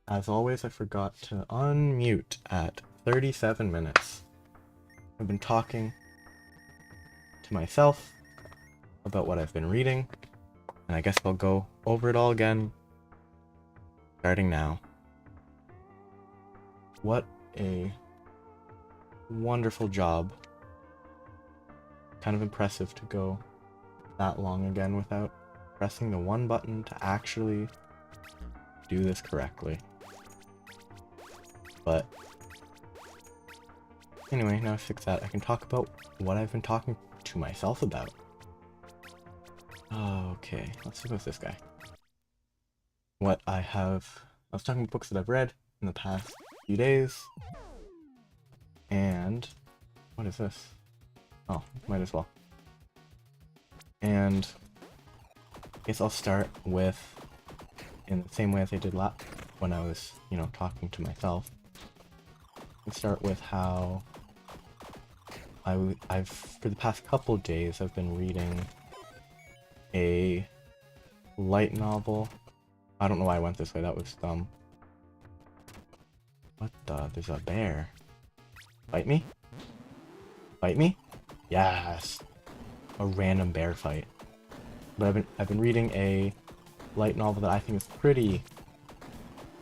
As always, I forgot to unmute at 37 minutes. I've been talking to myself about what I've been reading, and I guess I'll go over it all again, starting now. What a wonderful job. Kind of impressive to go that long again without pressing the one button to actually do this correctly. But anyway, now I fix that, I can talk about what I've been talking to myself about. Okay, let's see what's this guy. I was talking about books that I've read in the past few days. And what is this? Oh, might as well. And I guess I'll start with, in the same way as I did when I was, talking to myself. Let's start with how I've for the past couple days I've been reading a light novel. I don't know why I went this way, that was dumb. What the? There's a bear. Bite me? Bite me? Yes! A random bear fight. But I've been reading a light novel that I think is pretty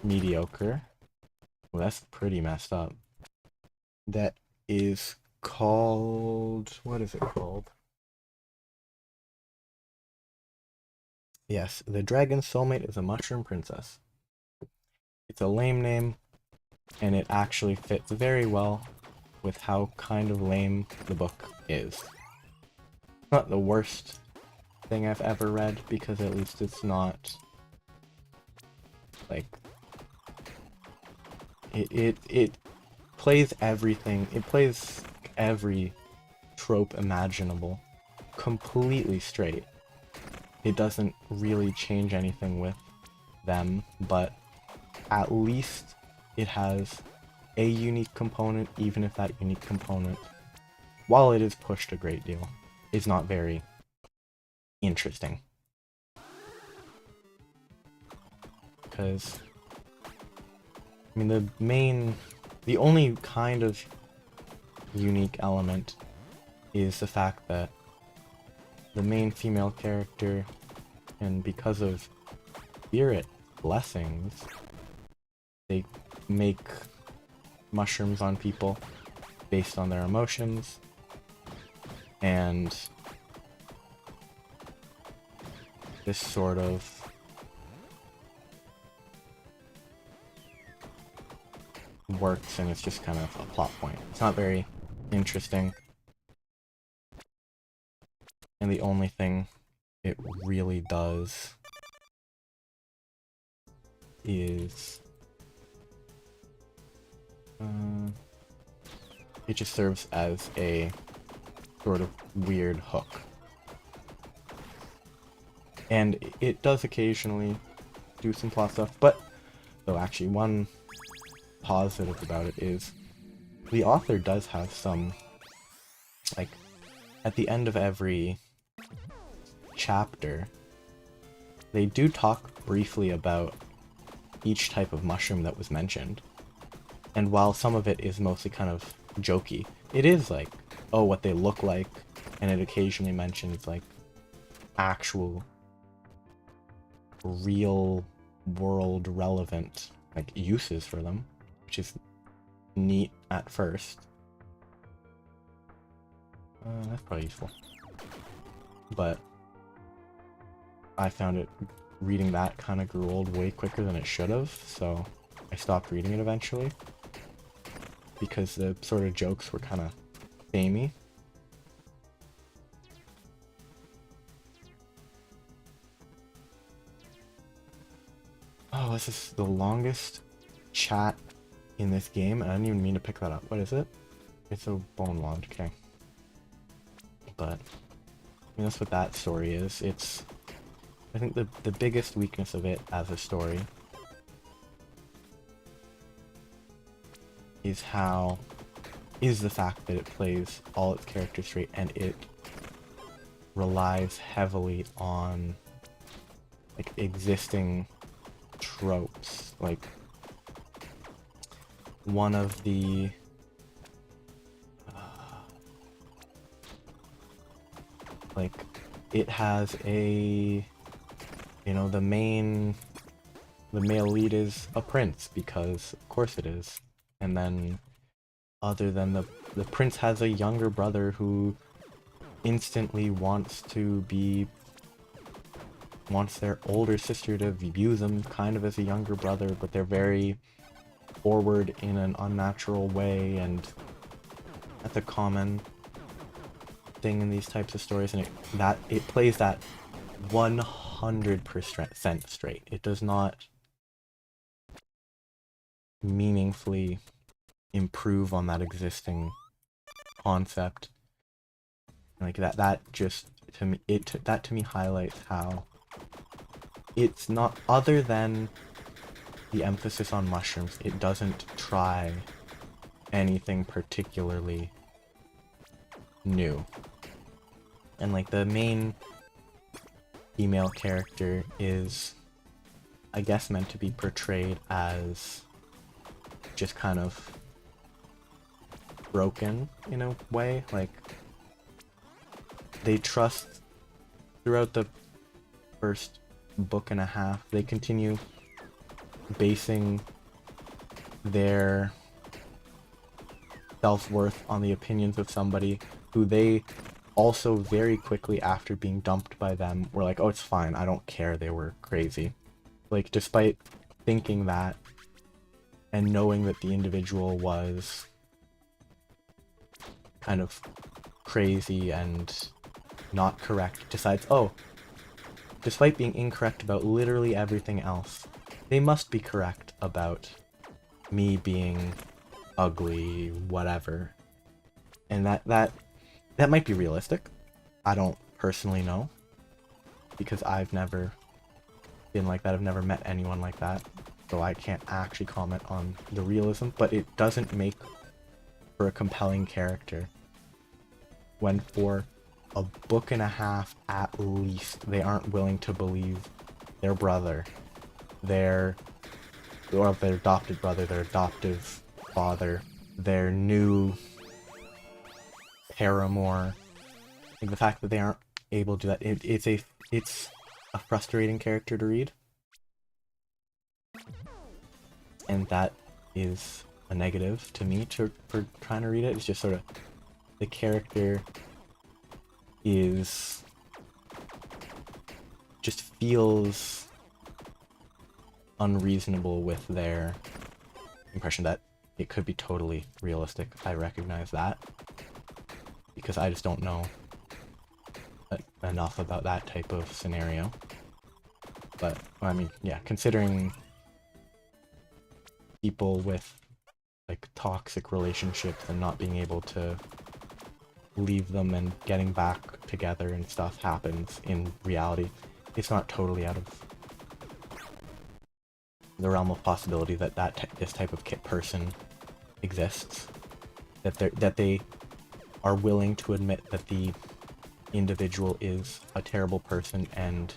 mediocre. Well, that's pretty messed up. That is called... what is it called? Yes, The Dragon's Soulmate is a Mushroom Princess. It's a lame name, and it actually fits very well with how kind of lame the book is. Not the worst thing I've ever read, because at least it's not like it plays everything. It plays every trope imaginable completely straight. It doesn't really change anything with them, but at least it has a unique component, even if that unique component, while it is pushed a great deal, is not very interesting. Because, I mean, the only kind of unique element is the fact that the main female character, and because of spirit blessings, they make mushrooms on people based on their emotions, and this sort of works, and it's just kind of a plot point. It's not very interesting, and the only thing it really does is it just serves as a sort of weird hook. And it does occasionally do some plot stuff, but though actually one positive about it is the author does have some, like, at the end of every chapter, they do talk briefly about each type of mushroom that was mentioned. And while some of it is mostly kind of jokey, it is like, oh, what they look like, and it occasionally mentions like actual real world relevant like uses for them, which is neat at first. That's probably useful. But I found it, reading that kind of grew old way quicker than it should have, so I stopped reading it eventually. Because the sort of jokes were kind of samey. Oh, this is the longest chat in this game, and I didn't even mean to pick that up. What is it? It's a bone wand, okay. But, that's what that story is. It's, I think the biggest weakness of it as a story is the fact that it plays all its characters straight, and it relies heavily on like existing tropes. Like, one of the like, it has a, you know, the male lead is a prince, because of course it is. And then other than the prince has a younger brother who instantly wants their older sister to view them kind of as a younger brother, but they're very forward in an unnatural way, and that's a common thing in these types of stories, and it plays that 100% straight. It does not meaningfully improve on that existing concept. Like that just to me, that to me highlights how it's not, other than the emphasis on mushrooms, it doesn't try anything particularly new. And like the main female character is, I guess, meant to be portrayed as just kind of broken in a way. Like, they trust throughout the first book and a half, they continue basing their self-worth on the opinions of somebody who they also very quickly after being dumped by them were like, oh, it's fine, I don't care, they were crazy. Like, despite thinking that and knowing that the individual was kind of crazy and not correct, decides, oh, despite being incorrect about literally everything else, they must be correct about me being ugly, whatever. And that might be realistic. I don't personally know, because I've never been like that. I've never met anyone like that, so I can't actually comment on the realism, but it doesn't make for a compelling character when for a book and a half at least they aren't willing to believe their brother, their adopted brother, their adoptive father, their new paramour. Like, the fact that they aren't able to do that, it's a frustrating character to read, and that is a negative to me for trying to read it. It's just sort of, the character just feels unreasonable with their impression that it could be totally realistic. I recognize that, because I just don't know enough about that type of scenario. But, I mean, yeah, considering people with, like, toxic relationships and not being able to leave them and getting back together and stuff happens in reality, it's not totally out of the realm of possibility that this type of person exists. That they are willing to admit that the individual is a terrible person, and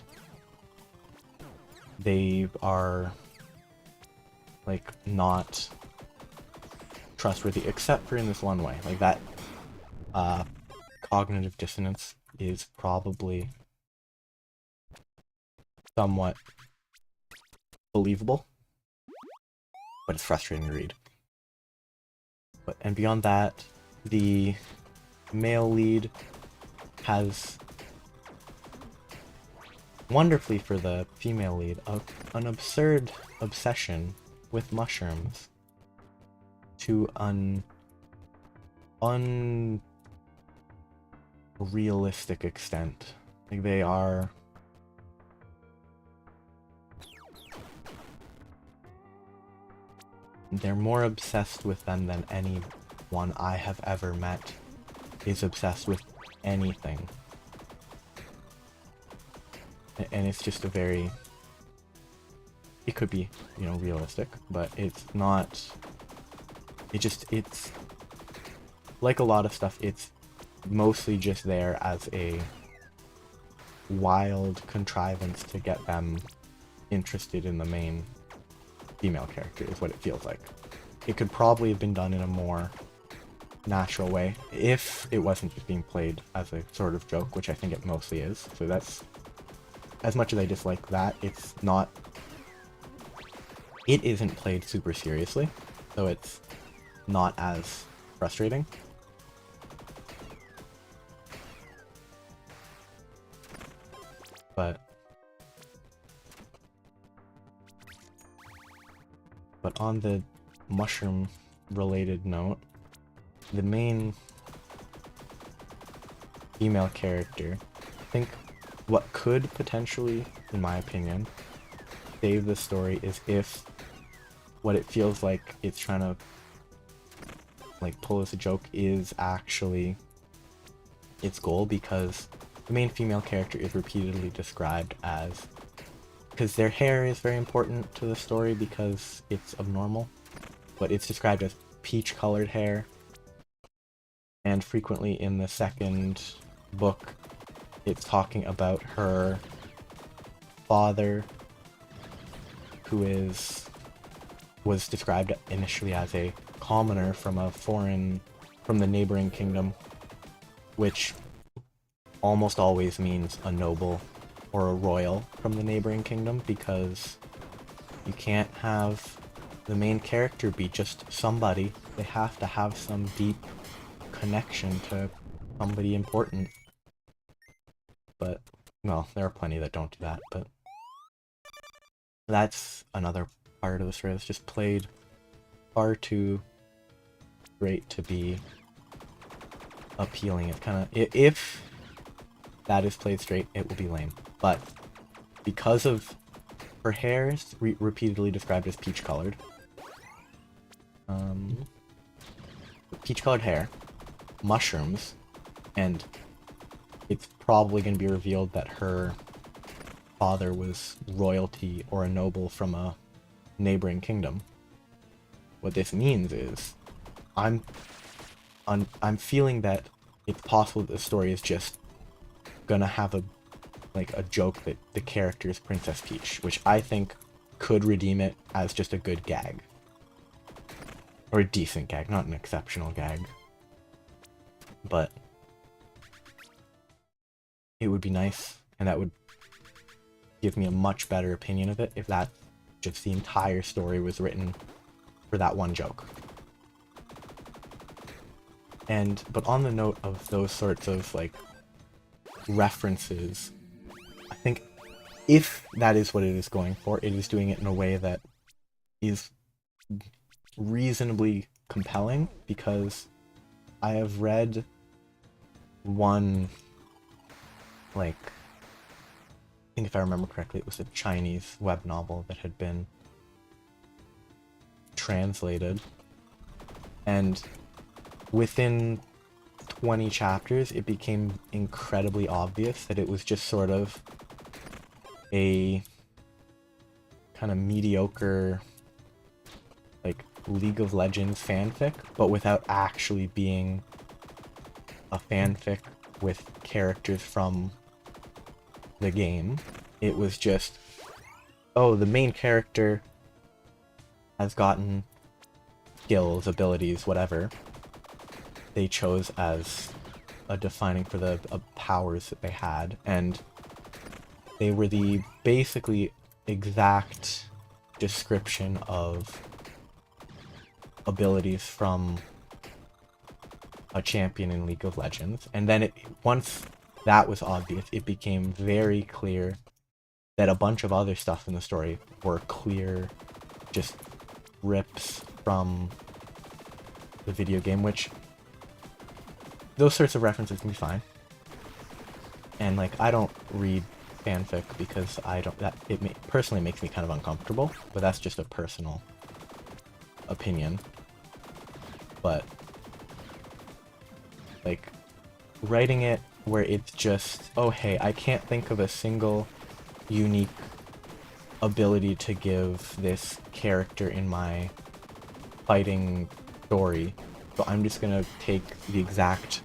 they are, like, not trustworthy, except for in this one way. Like, that cognitive dissonance is probably somewhat believable, but it's frustrating to read. And beyond that, the male lead has, wonderfully for the female lead, an absurd obsession with mushrooms to an unrealistic extent. Like, they're more obsessed with them than anyone I have ever met is obsessed with anything. And it's just a very, it could be, you know, realistic, but it's not, it's like a lot of stuff, it's mostly just there as a wild contrivance to get them interested in the main female character, is what it feels like. it could probably have been done in a more natural way if it wasn't just being played as a sort of joke, which I think it mostly is. So that's, as much as I dislike that, it isn't played super seriously, so it's not as frustrating. But on the mushroom related note, the main female character, I think what could potentially, in my opinion, save the story is if what it feels like it's trying to like pull as a joke is actually its goal, because the main female character is repeatedly described as, because their hair is very important to the story because it's abnormal, but it's described as peach colored hair, and frequently in the second book it's talking about her father, who was described initially as a commoner from the neighboring kingdom, which almost always means a noble or a royal from the neighboring kingdom, because you can't have the main character be just somebody. They have to have some deep connection to somebody important. But, well, there are plenty that don't do that, but that's another part of the story that's just played far too straight to be appealing. It's kind of, if that is played straight, it will be lame. But because of her hair is repeatedly described as peach colored, peach colored hair, mushrooms, and it's probably going to be revealed that her father was royalty or a noble from a neighboring kingdom. What this means is, I'm feeling that it's possible that the story is just gonna have a joke that the character is Princess Peach, which I think could redeem it as just a good gag. Or a decent gag, not an exceptional gag. But it would be nice, and that would give me a much better opinion of it if that just the entire story was written for that one joke. But on the note of those sorts of like references, I think if that is what it is going for, it is doing it in a way that is reasonably compelling, because I have read one, like, I think if I remember correctly, it was a Chinese web novel that had been translated, and within 20 chapters it became incredibly obvious that it was just sort of a kind of mediocre like League of Legends fanfic, but without actually being a fanfic with characters from the game. It was just, oh, the main character has gotten skills, abilities, whatever they chose as a defining for the powers that they had, and they were the basically exact description of abilities from a champion in League of Legends. And then once that was obvious, it became very clear that a bunch of other stuff in the story were clear just rips from the video game, which those sorts of references can be fine. And like, I don't read fanfic because personally makes me kind of uncomfortable, but that's just a personal opinion. But like, writing it where it's just, oh hey, I can't think of a single unique ability to give this character in my fighting story, so I'm just gonna take the exact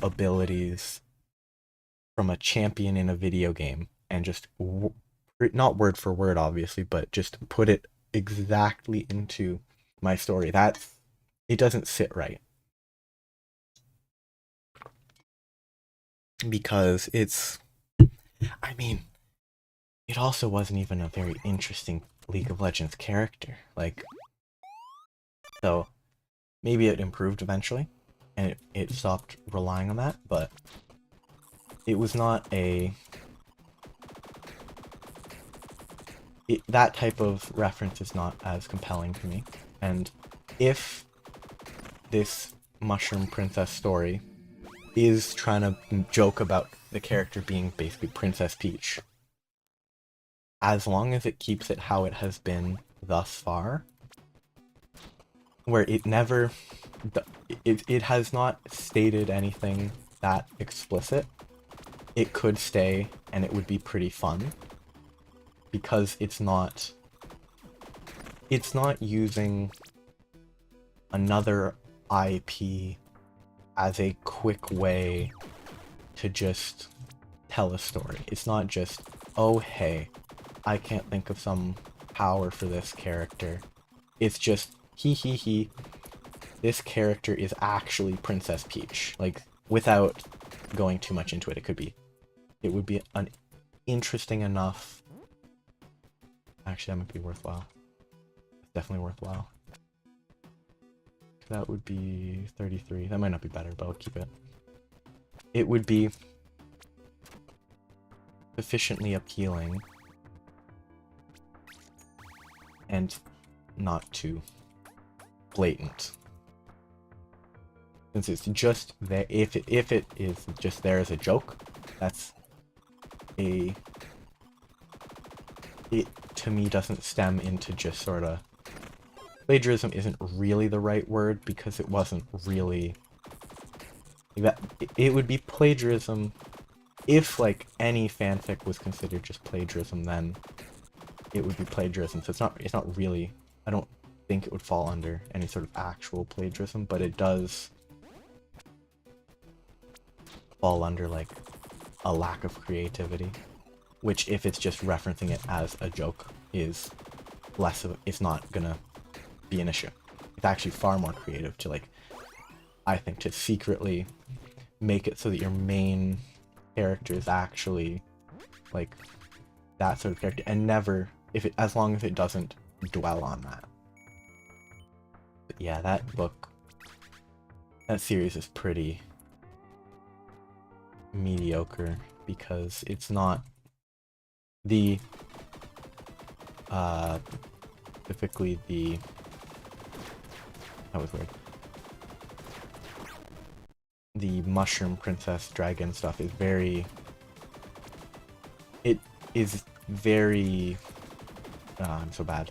abilities from a champion in a video game and just not word for word obviously, but just put it exactly into my story. It doesn't sit right. Because I mean, it also wasn't even a very interesting League of Legends character. Like, so maybe it improved eventually, and it stopped relying on that, but it was not that type of reference is not as compelling to me. And if this Mushroom Princess story is trying to joke about the character being basically Princess Peach, as long as it keeps it how it has been thus far, where it has not stated anything that explicit, it could stay and it would be pretty fun, because it's not using another IP as a quick way to just tell a story. It's not just, oh hey, I can't think of some power for this character. It's just, he, this character is actually Princess Peach. Like, without going too much into it, it would be an interesting enough... Actually, that might be worthwhile. It's definitely worthwhile. That would be 33. That might not be better, but I'll keep it. It would be sufficiently appealing and not too blatant. Since it's just there, if it is just there as a joke, it to me doesn't stem into just sort of... Plagiarism isn't really the right word, because it wasn't really that. It would be plagiarism if, like, any fanfic was considered just plagiarism, then it would be plagiarism. So it's not really... I don't think it would fall under any sort of actual plagiarism, but it does fall under, like, a lack of creativity, which, if it's just referencing it as a joke, is less of... It's not gonna be an issue. It's actually far more creative to, like, I think, to secretly make it so that your main character is actually, like, that sort of character, and never, as long as it doesn't dwell on that. But yeah, that series is pretty mediocre, because it's not specifically that was weird. The Mushroom Princess Dragon stuff is very... I'm so bad.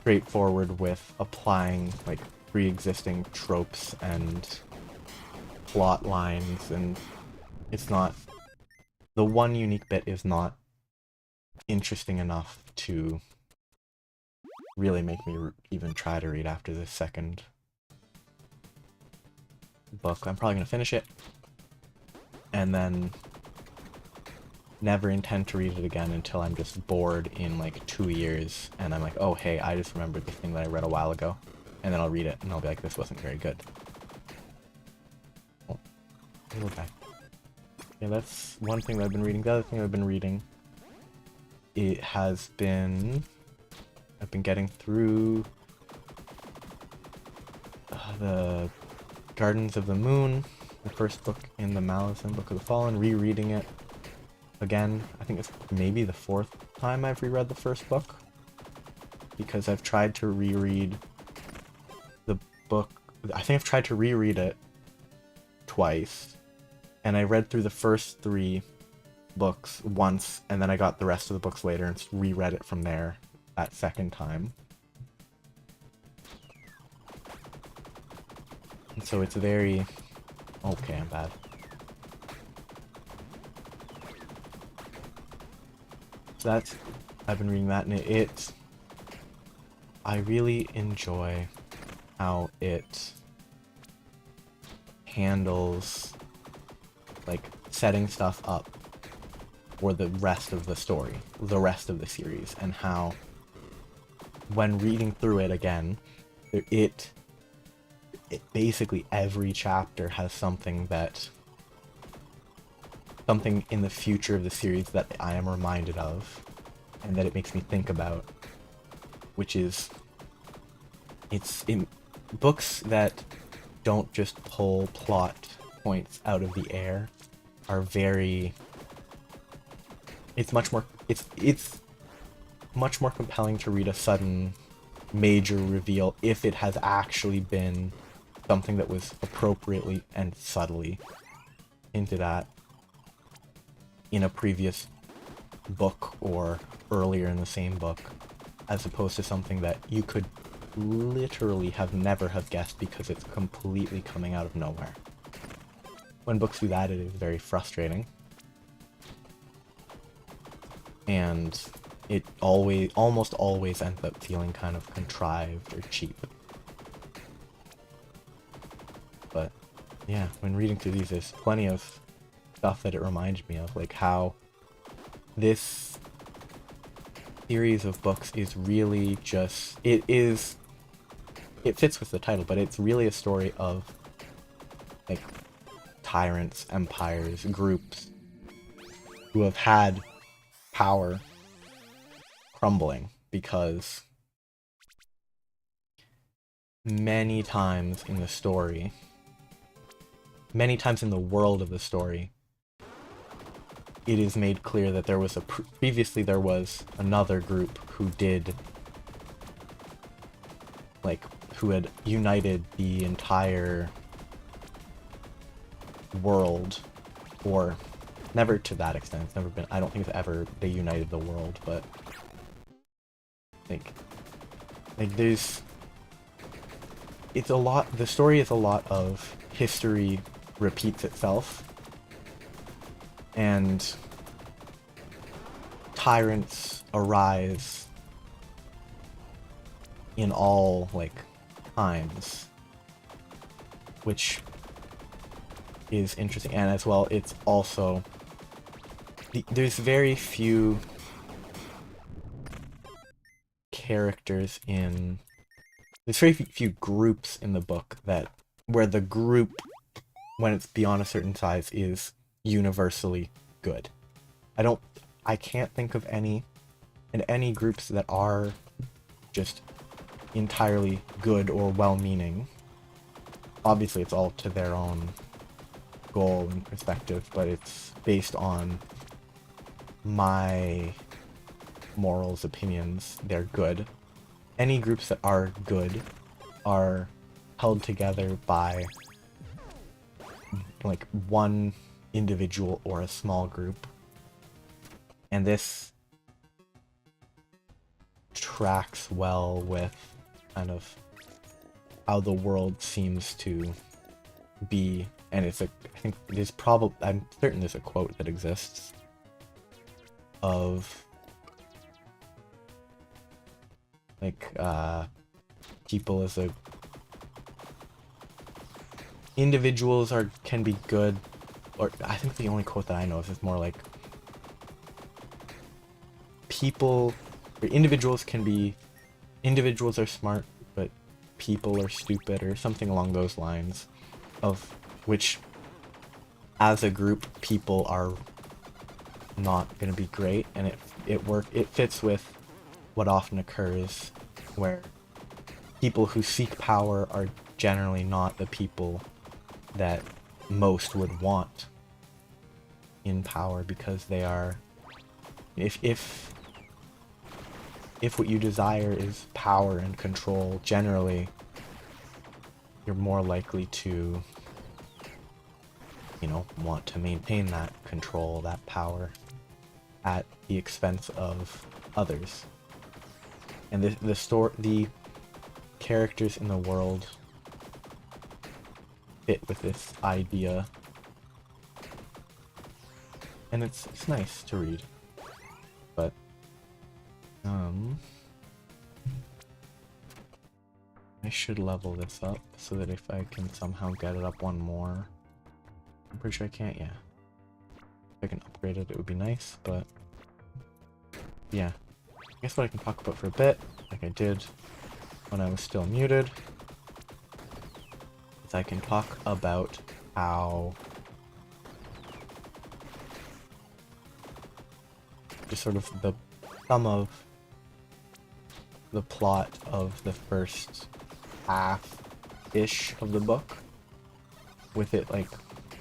Straightforward with applying, like, pre-existing tropes and plot lines, and it's not... The one unique bit is not interesting enough to really make me even try to read after this second book. I'm probably gonna finish it, and then never intend to read it again until I'm just bored in, like, 2 years, and I'm like, oh hey, I just remembered this thing that I read a while ago, and then I'll read it, and I'll be like, this wasn't very good. Oh, little guy. Yeah, that's one thing that I've been reading. The other thing I've been reading, I've been getting through the Gardens of the Moon, the first book in the Malazan Book of the Fallen, rereading it again. I think it's maybe the 4th time I've reread the first book, because I've tried to reread the book. I think I've tried to reread it twice, and I read through the first 3 books once, and then I got the rest of the books later and reread it from there that second time. And so it's very... Okay, I'm bad. So I've been reading that, and I really enjoy how it handles, like, setting stuff up for the rest of the story, the rest of the series, and how, when reading through it again, it basically every chapter has something in the future of the series that I am reminded of, and that it makes me think about, which is, it's in books that don't just pull plot points out of the air are very, it's much more compelling to read a sudden major reveal if it has actually been something that was appropriately and subtly hinted at in a previous book or earlier in the same book, as opposed to something that you could literally never have guessed because it's completely coming out of nowhere. When books do that, it is very frustrating. And it almost always ends up feeling kind of contrived or cheap. But yeah, when reading through these, there's plenty of stuff that it reminds me of, like how this series of books is really just, it fits with the title, but it's really a story of like tyrants, empires, groups who have had power crumbling because many times in the story, many times in the world of the story, it is made clear that there was previously there was another group who had united the entire world, or never to that extent. It's never been, I don't think they united the world, but like there's, it's a lot, the story is a lot of history repeats itself, and tyrants arise in all, like, times, which is interesting. And as well, it's also, there's very few characters in, there's very few groups in the book where the group, when it's beyond a certain size, is universally good. I can't think of any groups that are just entirely good or well-meaning. Obviously, it's all to their own goal and perspective, but it's based on my morals, opinions. They're good. Any groups that are good are held together by like one individual or a small group, and this tracks well with kind of how the world seems to be. And I think there's I'm certain there's a quote that exists of like people as individuals can be good, or I think the only quote that I know is more like individuals are smart, but people are stupid, or something along those lines, of which as a group people are not going to be great. And it fits with what often occurs, where people who seek power are generally not the people that most would want in power, because they are, if what you desire is power and control, generally you're more likely to, want to maintain that control, that power, at the expense of others. And the characters in the world fit with this idea, and it's nice to read. But I should level this up so that if I can somehow get it up one more. I'm pretty sure I can't, yeah. If I can upgrade it, it would be nice, but yeah. I guess what I can talk about for a bit, like I did, when I was still muted, is I can talk about how just sort of some of the plot of the first half-ish of the book, with it like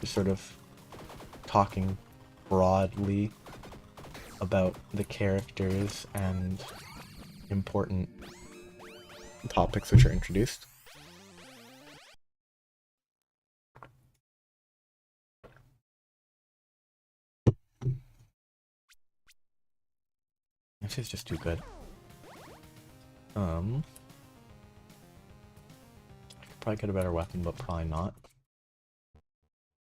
just sort of talking broadly about the characters and important topics which are introduced. This is just too good. I could probably get a better weapon, but probably not.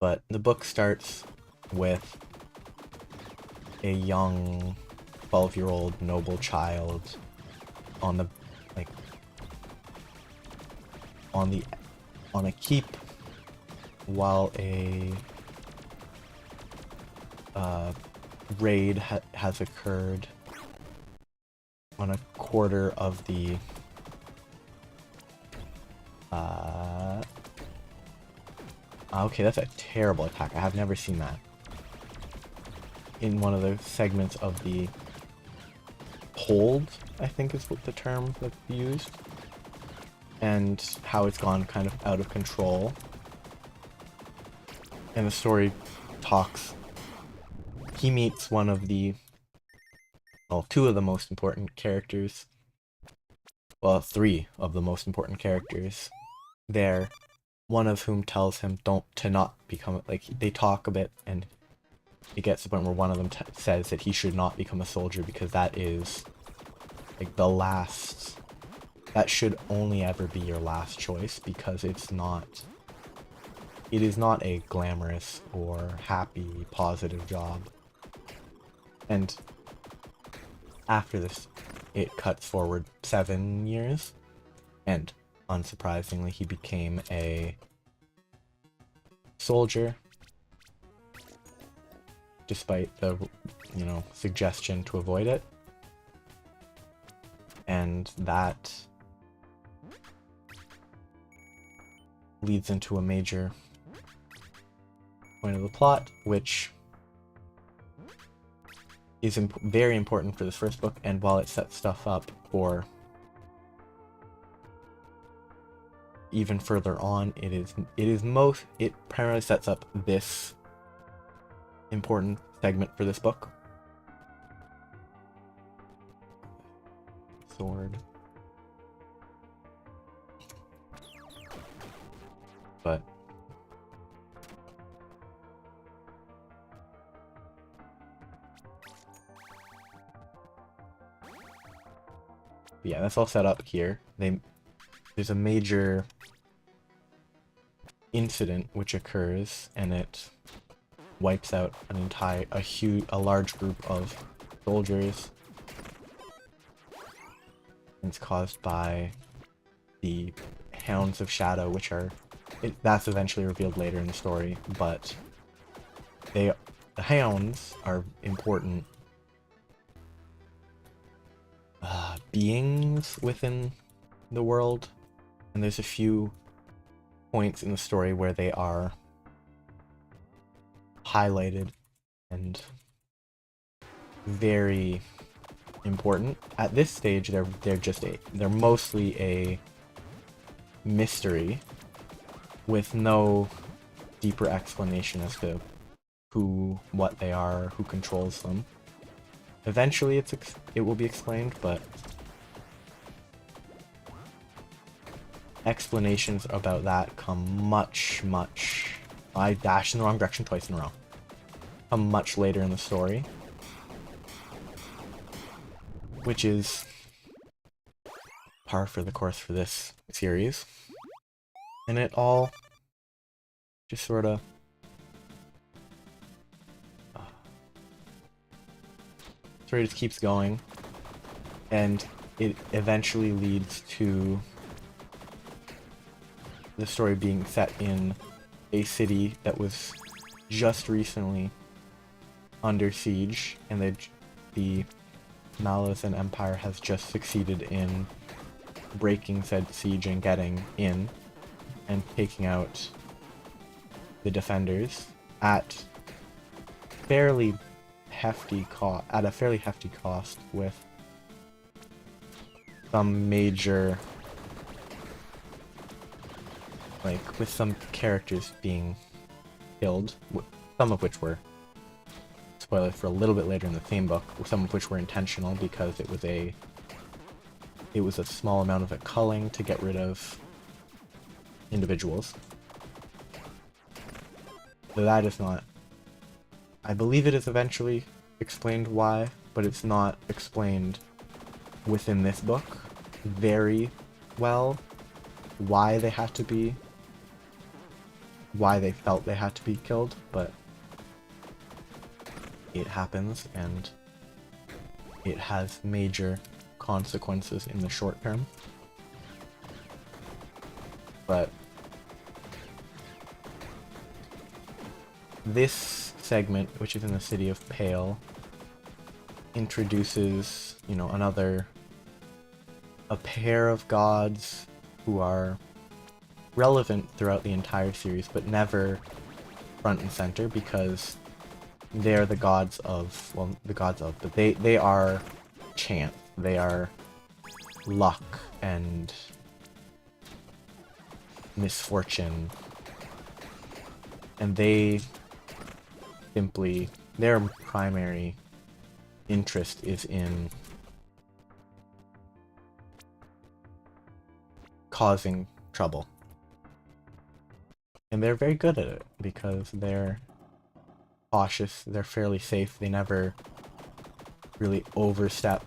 But the book starts with a young 12-year-old noble child on the on a keep while a raid has occurred on a quarter of the okay, that's a terrible attack. I have never seen that. In one of the segments of the hold, I think is what the term that's used, and how it's gone kind of out of control. And the story talks, he meets one of the, well, two of the most important characters, well, three of the most important characters there, one of whom tells him to not become, like, they talk a bit, and it gets to the point where one of them says that he should not become a soldier because that is, like, the last, that should only ever be your last choice, because it is not a glamorous or happy, positive job. And after this, it cuts forward 7 years, and unsurprisingly, he became a soldier, despite the, suggestion to avoid it. And that leads into a major point of the plot, which is very important for this first book, and while it sets stuff up for even further on, it primarily sets up this important segment for this book. Sword. But yeah, that's all set up here. There's a major incident which occurs, and it wipes out a large group of soldiers. And it's caused by the Hounds of Shadow, which are, that's eventually revealed later in the story, but the Hounds are important beings within the world, and there's a few points in the story where they are highlighted and very important. At this stage, they're mostly a mystery with no deeper explanation as to what they are, who controls them. Eventually, it will be explained, but explanations about that come much. I dashed in the wrong direction twice in a row. Come much later in the story, which is par for the course for this series. And it all just sort of just keeps going, and it eventually leads to the story being set in a city that was just recently under siege, and the Malazan Empire has just succeeded in breaking said siege and getting in and taking out the defenders at a fairly hefty cost with some major, like, with some characters being killed, some of which were, spoiler for a little bit later in the theme book, some of which were intentional because it was a small amount of a culling to get rid of individuals. So that is not, I believe it is eventually explained why, but it's not explained within this book very well why they felt they had to be killed, but it happens and it has major consequences in the short term. But this segment, which is in the city of Pale, introduces, you know, a pair of gods who are relevant throughout the entire series, but never front and center because they're the gods of, but they are chance, they are luck and misfortune, and their primary interest is in causing trouble. And they're very good at it because they're cautious, they're fairly safe, they never really overstep.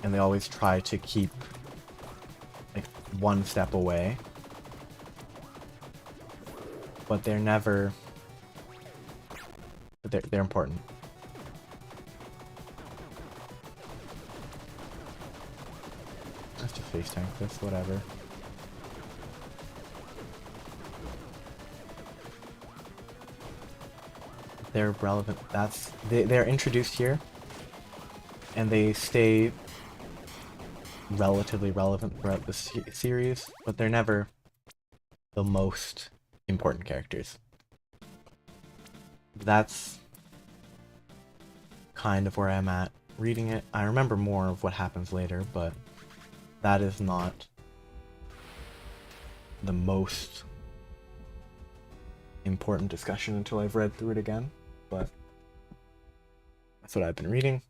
And they always try to keep like one step away. But they're never, they're important. I have to face tank this, whatever. They're relevant, they're introduced here, and they stay relatively relevant throughout the series, but they're never the most important characters. That's kind of where I'm at reading it. I remember more of what happens later, but that is not the most important discussion until I've read through it again, but that's what I've been reading.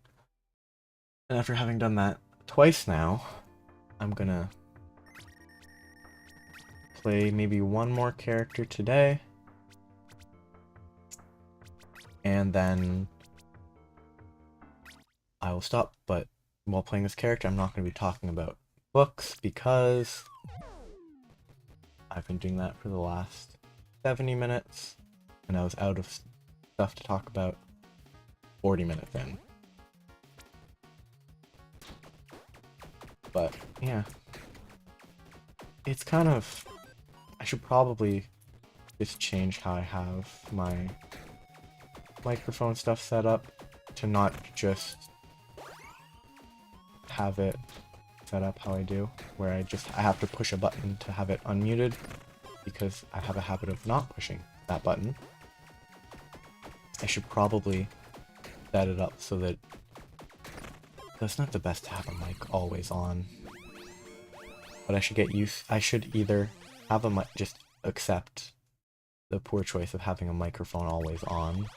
And after having done that twice now, I'm gonna play maybe one more character today, and then I will stop. But while playing this character, I'm not going to be talking about books because I've been doing that for the last 70 minutes, and I was out of stuff to talk about 40 minutes in. But yeah, it's kind of, I should probably just change how I have my microphone stuff set up to not just have it set up how I do, where I have to push a button to have it unmuted, because I have a habit of not pushing that button. I should probably set it up so that it's not the best to have a mic always on, but I should either have a mic, just accept the poor choice of having a microphone always on. Let's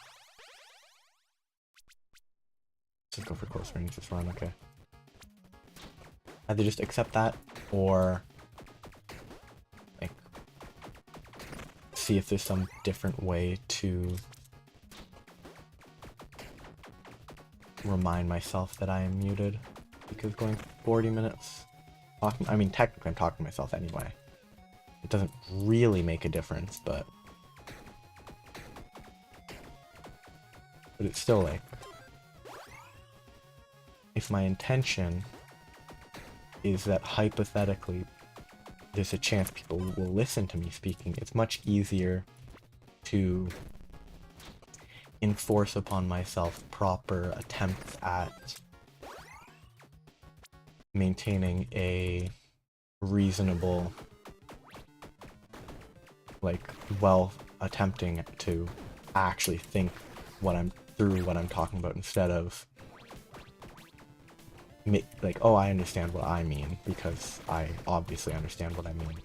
just go for close range this run, okay. Either just accept that, or like see if there's some different way to remind myself that I am muted, because going 40 minutes talking, I mean technically I'm talking to myself anyway. It doesn't really make a difference, but it's still like, if my intention is that hypothetically there's a chance people will listen to me speaking, it's much easier to enforce upon myself proper attempts at maintaining a reasonable, like, well, attempting to actually think through what I'm talking about instead of like, oh, I understand what I mean because I obviously understand what I mean.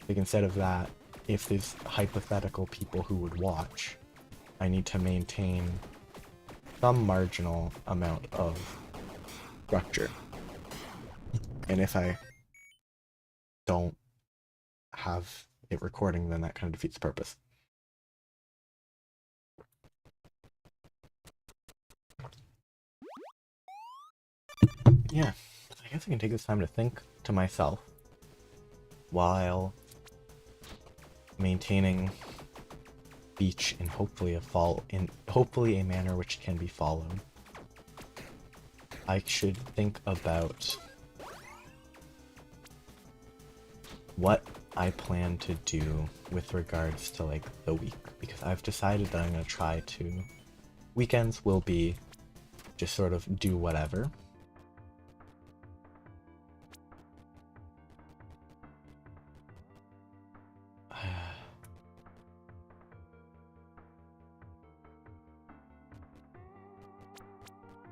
Like, instead of that, if there's hypothetical people who would watch, I need to maintain some marginal amount of structure. And if I don't have it recording, then that kind of defeats the purpose. Yeah, I guess I can take this time to think to myself while maintaining speech in hopefully a manner which can be followed. I should think about what I plan to do with regards to, like, the week, because I've decided that I'm going to try to... Weekends will be just sort of do whatever.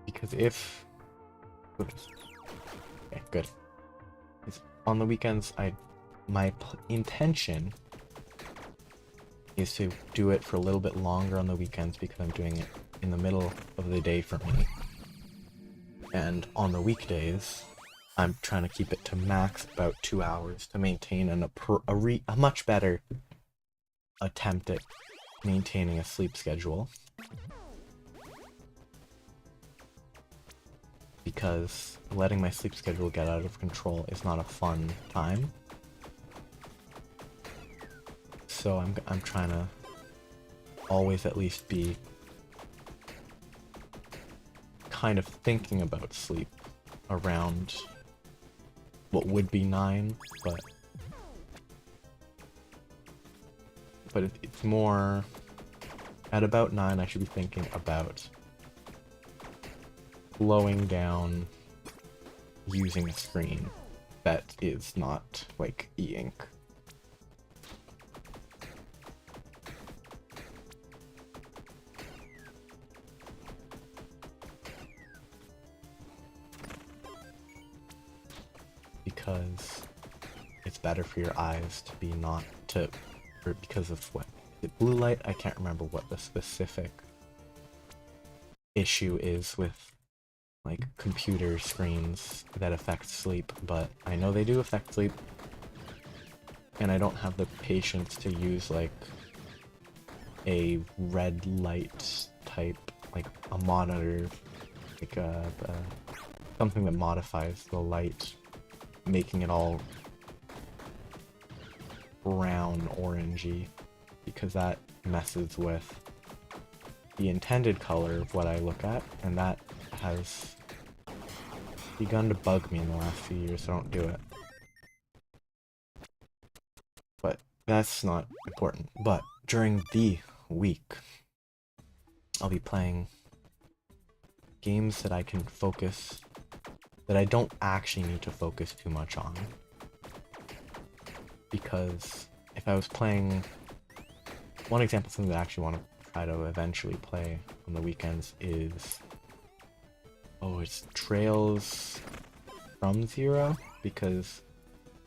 Because if... Okay, good. Because on the weekends, my intention is to do it for a little bit longer on the weekends because I'm doing it in the middle of the day for me. And on the weekdays, I'm trying to keep it to max about 2 hours to maintain a much better attempt at maintaining a sleep schedule. Because letting my sleep schedule get out of control is not a fun time. So I'm trying to always at least be kind of thinking about sleep around what would be 9, but it's more at about 9 I should be thinking about slowing down using a screen that is not like e-ink. Because it's better for your eyes to be not to, or because of what? Is it blue light? I can't remember what the specific issue is with, like, computer screens that affect sleep, but I know they do affect sleep. And I don't have the patience to use, like, a red light type, like a monitor, like something that modifies the light, making it all brown orangey, because that messes with the intended color of what I look at, and that has begun to bug me in the last few years, so I don't do it. But that's not important. But during the week, I'll be playing games that I can focus, that I don't actually need to focus too much on. Because if I was playing... One example of something that I actually want to try to eventually play on the weekends is... Oh, it's Trails from Zero, because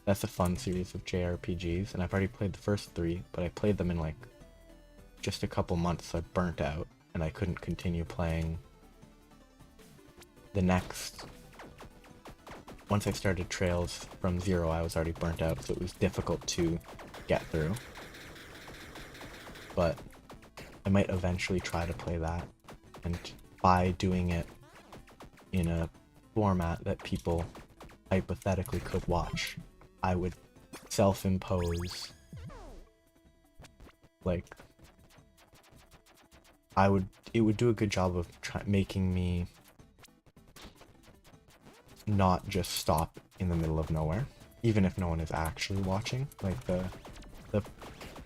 that's a fun series of JRPGs, and I've already played the first 3, but I played them in, like, just a couple months, so I burnt out, and I couldn't continue playing the next... Once I started Trails from Zero, I was already burnt out, so it was difficult to get through. But I might eventually try to play that, and by doing it in a format that people hypothetically could watch, I would self-impose, like, it would do a good job of making me not just stop in the middle of nowhere, even if no one is actually watching. Like, the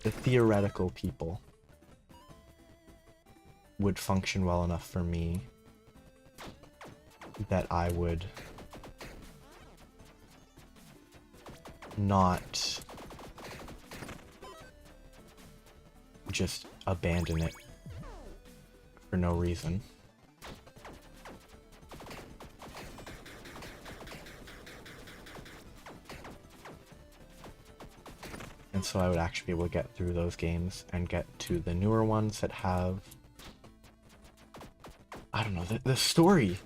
theoretical people would function well enough for me that I would not just abandon it for no reason. And so I would actually be able to get through those games and get to the newer ones that have, I don't know, the story,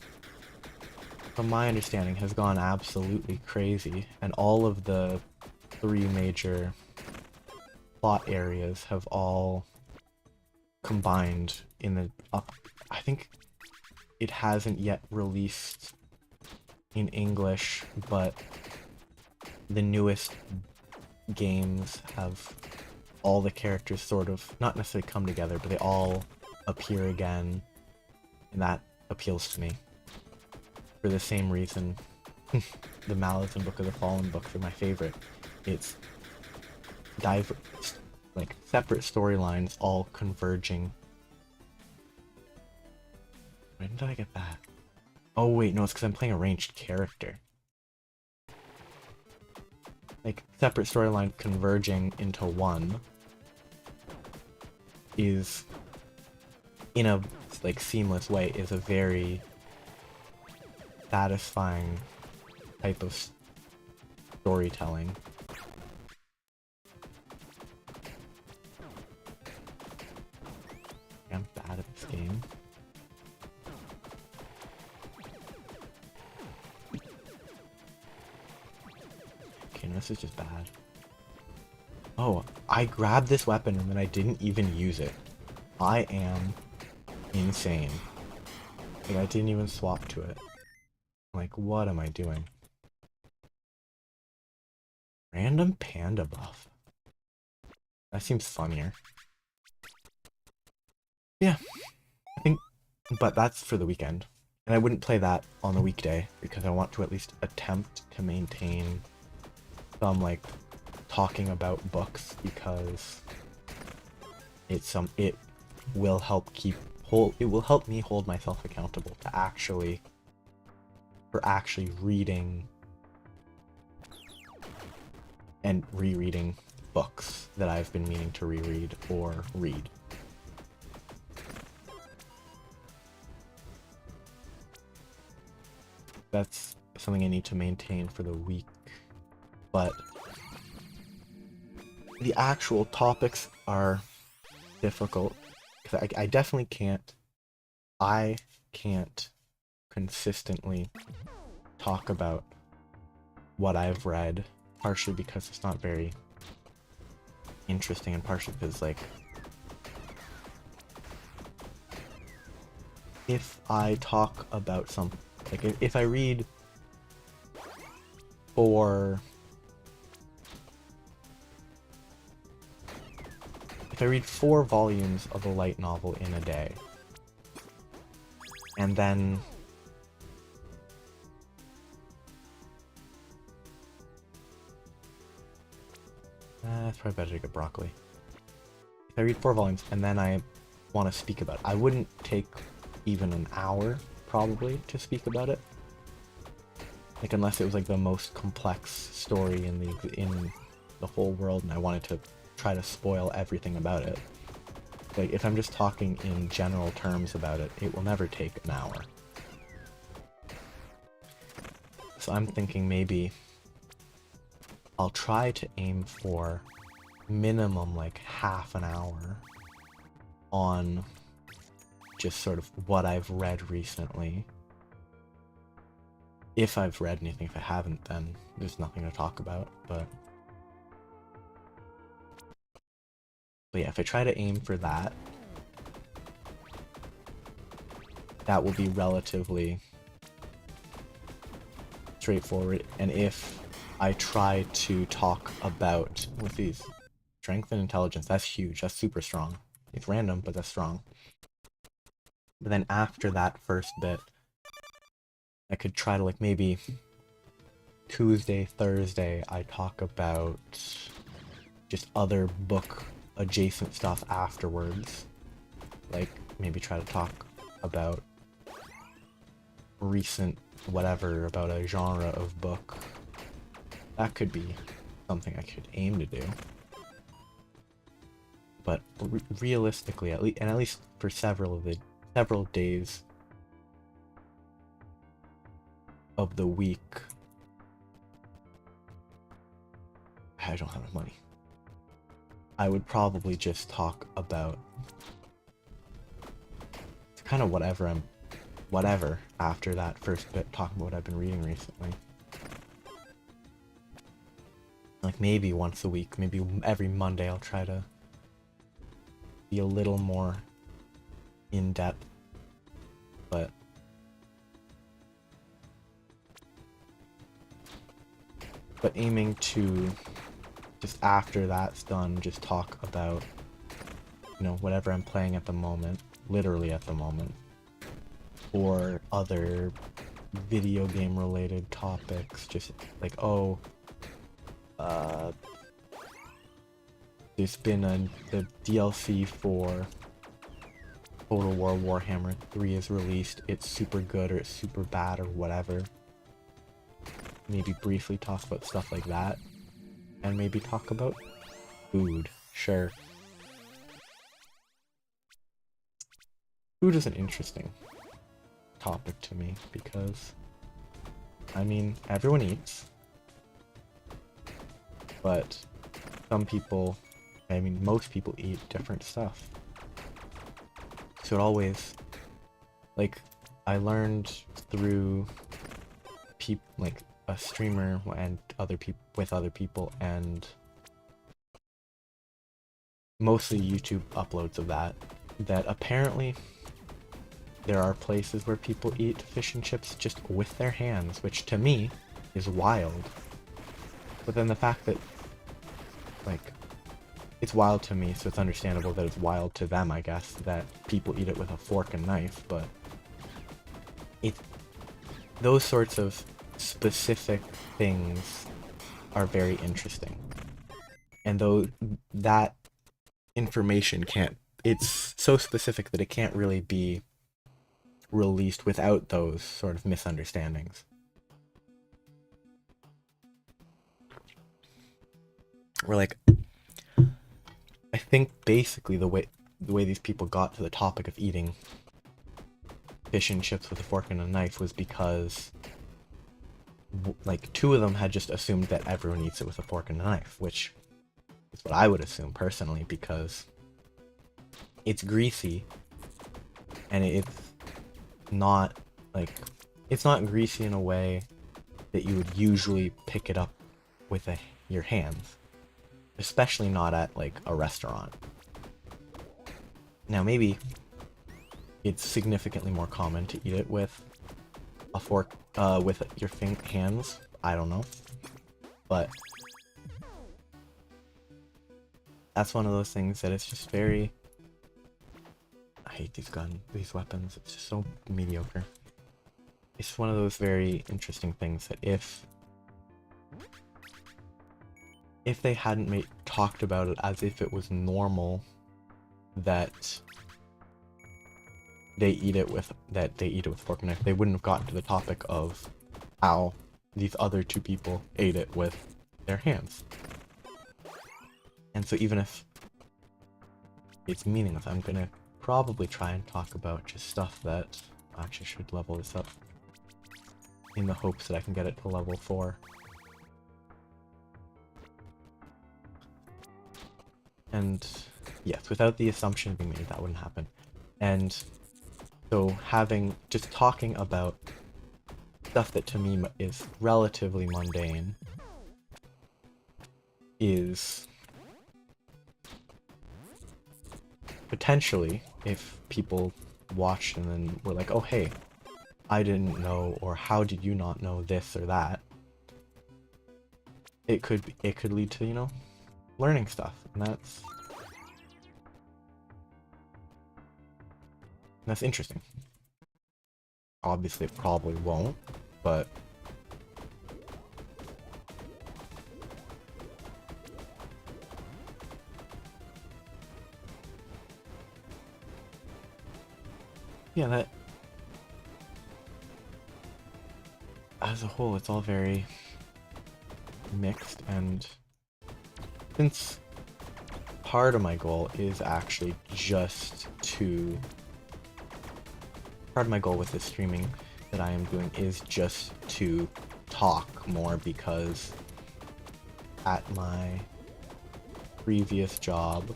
from my understanding, has gone absolutely crazy, and all of the 3 major plot areas have all combined in the I think it hasn't yet released in English, but the newest games have all the characters sort of not necessarily come together, but they all appear again, and that appeals to me. For the same reason, the Malice and Book of the Fallen books are my favorite. It's diverse, like separate storylines all converging. When did I get that? Oh wait, no, it's because I'm playing a ranged character. Like, separate storyline converging into one is, in a, like, seamless way, is a very satisfying type of storytelling. I'm bad at this game. Okay, no, this is just bad. Oh, I grabbed this weapon and then I didn't even use it. I am insane. Like, I didn't even swap to it. Like, what am I doing? Random panda buff. That seems funnier. Yeah, I think, but that's for the weekend. And I wouldn't play that on the weekday because I want to at least attempt to maintain some, like, talking about books, because it's it will help it will help me hold myself accountable to actually reading and rereading books that I've been meaning to reread or read. That's something I need to maintain for the week, but the actual topics are difficult, because I definitely can't consistently talk about what I've read, partially because it's not very interesting, and partially because, like, if I talk about something, like, if I read for... If I read 4 volumes of a light novel in a day, and then it's probably better to get broccoli. If I read 4 volumes and then I want to speak about it, I wouldn't take even an hour, probably, to speak about it. Like, unless it was, like, the most complex story in the whole world and I wanted to try to spoil everything about it. Like, if I'm just talking in general terms about it, it will never take an hour. So I'm thinking maybe I'll try to aim for minimum, like, half an hour on just sort of what I've read recently. If I've read anything. If I haven't, then there's nothing to talk about, but yeah, if I try to aim for that, that will be relatively straightforward. And if I try to talk about, with these, strength and intelligence, that's huge, that's super strong. It's random, but that's strong. But then after that first bit, I could try to, like, maybe Tuesday, Thursday, I talk about just other book adjacent stuff afterwards. Like, maybe try to talk about recent whatever, about a genre of book. That could be something I could aim to do. But realistically, at least for several days of the week, I don't have enough money. I would probably just talk about kind of whatever after that first bit, talking about what I've been reading recently. Like maybe once a week, maybe every Monday I'll try to be a little more in depth, but aiming to just after that's done, just talk about, you know, whatever I'm playing at the moment, literally at the moment, or other video game related topics, just like, oh, there's been the DLC for Total War Warhammer 3 is released, it's super good or it's super bad or whatever. Maybe briefly talk about stuff like that, and maybe talk about food, sure. Food is an interesting topic to me because, I mean, everyone eats, but some people, I mean, most people eat different stuff. So it always, like, I learned through like a streamer and other people and mostly YouTube uploads of that apparently there are places where people eat fish and chips just with their hands, which to me is wild. But then the fact that, like, it's wild to me, so it's understandable that it's wild to them, I guess, that people eat it with a fork and knife, but those sorts of specific things are very interesting. And though that information it's so specific that it can't really be released without those sort of misunderstandings. We're like, I think basically the way these people got to the topic of eating fish and chips with a fork and a knife was because, like, two of them had just assumed that everyone eats it with a fork and a knife, which is what I would assume personally, because it's greasy, and it's not, like, it's not greasy in a way that you would usually pick it up with your hands, especially not at, like, a restaurant. Now, maybe it's significantly more common to eat it with a fork, with your hands, I don't know, but that's one of those things that it's just very, I hate these weapons, it's just so mediocre. It's one of those very interesting things that if they hadn't talked about it as if it was normal that they eat it with fork and knife, they wouldn't have gotten to the topic of how these other two people ate it with their hands. And so even if it's meaningless, I'm gonna probably try and talk about just stuff that actually should level this up in the hopes that I can get it to level 4. And yes, without the assumption being made, that wouldn't happen. And so just talking about stuff that to me is relatively mundane is potentially, if people watched and then were like, oh hey, I didn't know, or how did you not know this or that, it could lead to, you know, learning stuff, and that's interesting. Obviously it probably won't, but Yeah, that as a whole, it's all very mixed, and since part of my goal is actually just to part of my goal with this streaming that I am doing is just to talk more, because at my previous job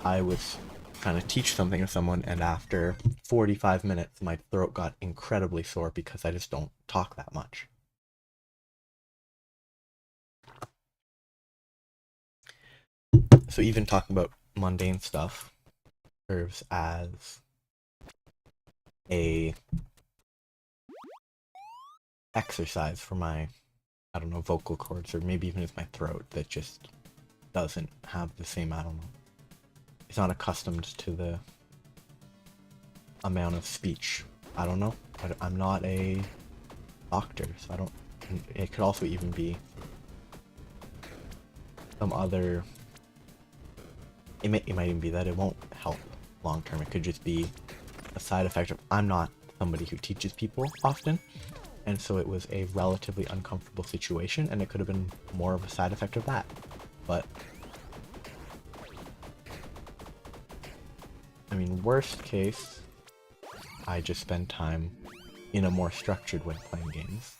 I was trying to teach something to someone, and after 45 minutes my throat got incredibly sore because I just don't talk that much. So even talking about mundane stuff serves as a exercise for my, I don't know, vocal cords, or maybe even it's my throat that just doesn't have the same, I don't know. It's not accustomed to the amount of speech. I don't know. I'm not a doctor, so I don't. It could also even be some other. It might even be that it won't help long term. It could just be a side effect of I'm not somebody who teaches people often, and so it was a relatively uncomfortable situation, and it could have been more of a side effect of that. But I mean, worst case, I just spend time in a more structured way playing games.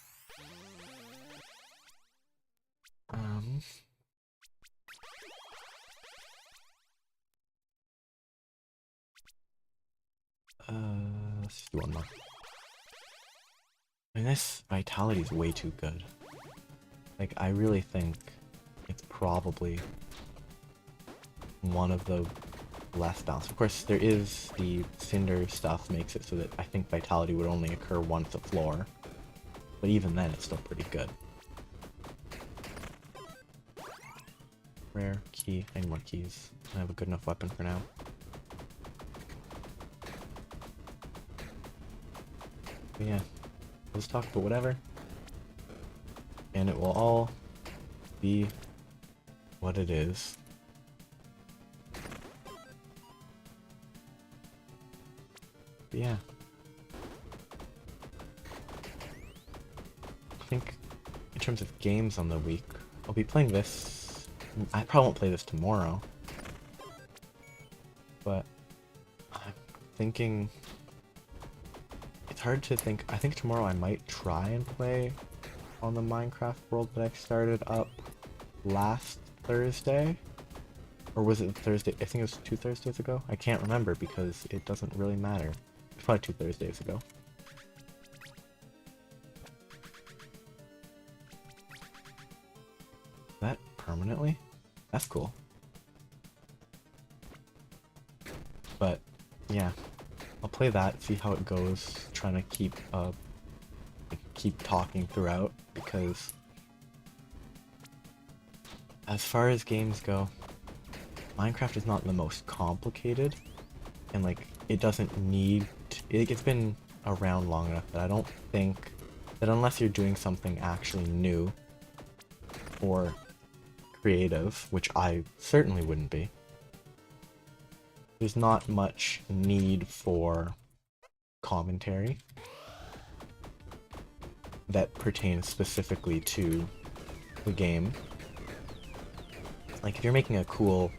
Let's do one more. I mean, this vitality is way too good. Like, I really think it's probably one of the less balanced. Of course, there is the Cinder stuff makes it so that I think vitality would only occur once a floor. But even then, it's still pretty good. Rare key. I need more keys. I have a good enough weapon for now. But yeah, let's talk about whatever. And it will all be what it is. But yeah. I think in terms of games on the week, I'll be playing this. I probably won't play this tomorrow. But I'm thinking it's hard to think. I think tomorrow I might try and play on the Minecraft world that I started up last Thursday. Or was it Thursday? I think it was 2 Thursdays ago. I can't remember because it doesn't really matter. It's probably 2 Thursdays ago. That permanently? That's cool. But yeah, I'll play that, see how it goes, trying to keep talking throughout, because as far as games go, Minecraft is not the most complicated, and like it doesn't need it's been around long enough that I don't think that unless you're doing something actually new or creative, which I certainly wouldn't be, there's not much need for commentary that pertains specifically to the game. Like, if you're making a cool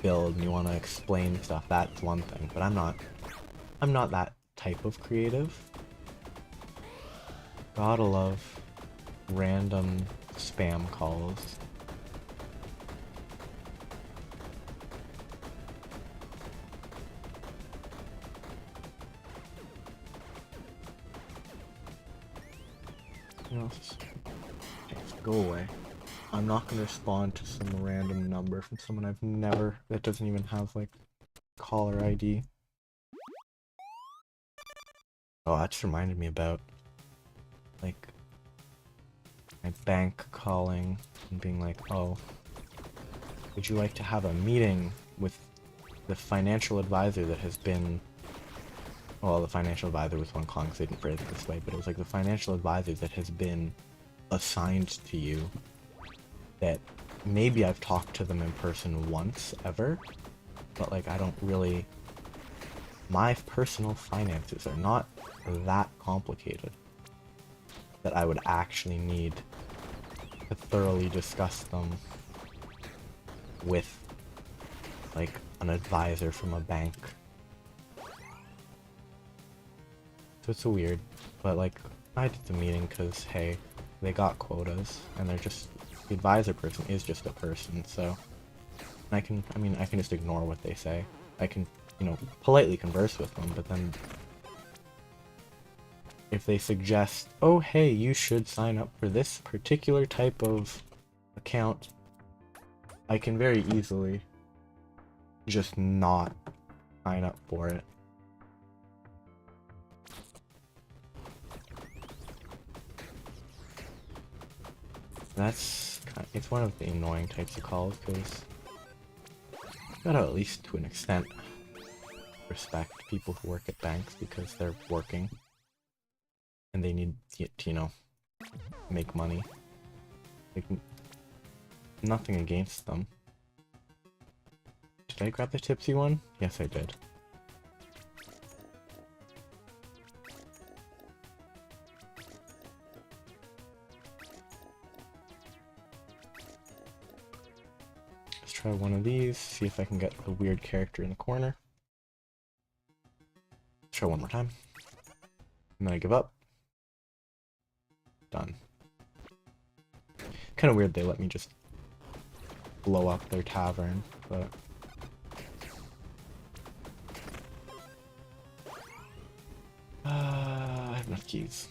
build and you want to explain stuff, that's one thing, but I'm not that type of creative. Gotta love random spam calls. You know, go away. I'm not gonna respond to some random number from someone I've never, that doesn't even have like caller ID. Oh, that just reminded me about like my bank calling and being like, oh, would you like to have a meeting with the financial advisor that has been, well, the financial advisor was one calling, because they didn't phrase it this way, but it was like the financial advisor that has been assigned to you, that maybe I've talked to them in person once ever, but like I don't really my personal finances are not that complicated that I would actually need to thoroughly discuss them with, like, an advisor from a bank. So it's weird, but like, I did the meeting because, hey, they got quotas, and they're just, the advisor person is just a person, so I can just ignore what they say. I can, politely converse with them, but then if they suggest, oh hey, you should sign up for this particular type of account, I can very easily just not sign up for it. It's one of the annoying types of calls, because you gotta, at least to an extent, respect people who work at banks because they're working and they need to, make money. Like, nothing against them. Did I grab the tipsy one? Yes, I did. Let's try one of these, see if I can get the weird character in the corner. Let's try one more time. And then I give up. Done. Kind of weird they let me just blow up their tavern, but... I have enough keys.